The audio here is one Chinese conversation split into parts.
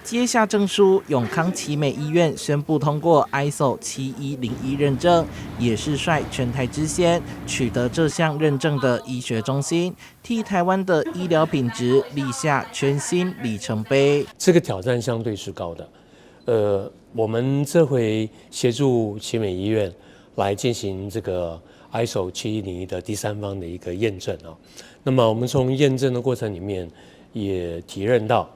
接下证书，永康奇美医院宣布通过 ISO 7101认证，也是率全台之先取得这项认证的医学中心，替台湾的医疗品质立下全新里程碑。这个挑战相对是高的，我们这回协助奇美医院来进行这个 ISO 7101的第三方的一个验证啊。那么我们从验证的过程里面也体认到。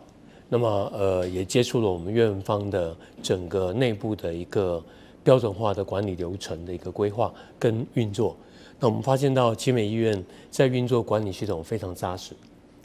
那么也接触了我们院方的整个内部的一个标准化的管理流程的一个规划跟运作。那我们发现到奇美医院在运作管理系统非常扎实，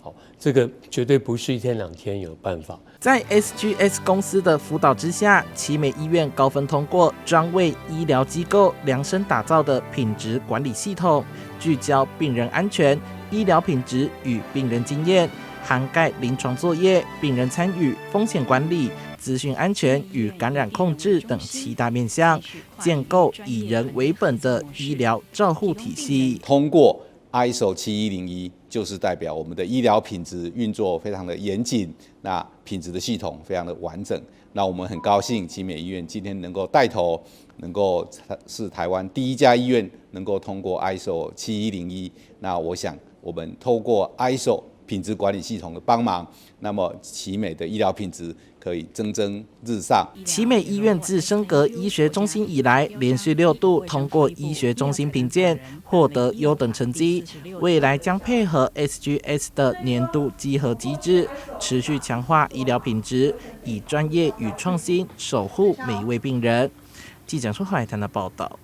好，这个绝对不是一天两天有办法。在 SGS 公司的辅导之下，奇美医院高分通过专为医疗机构量身打造的品质管理系统，聚焦病人安全、医疗品质与病人经验。涵盖临床作业、病人参与、风险管理、资讯安全与感染控制等7大面向，建构以人为本的医疗照护体系。通过 ISO 7101，就是代表我们的医疗品质运作非常的严谨，那品质的系统非常的完整。那我们很高兴，奇美医院今天能够带头，能够是台湾第一家医院能够通过 ISO 7101。那我想，我们透过 ISO品质管理系统的帮忙，那么奇美的医疗品质可以蒸蒸日上。奇美医院自升格医学中心以来，连续6度通过医学中心评鉴，获得优等成绩。未来将配合 SGS 的年度稽核机制，持续强化医疗品质，以专业与创新守护每一位病人。记者苏海滩的报道。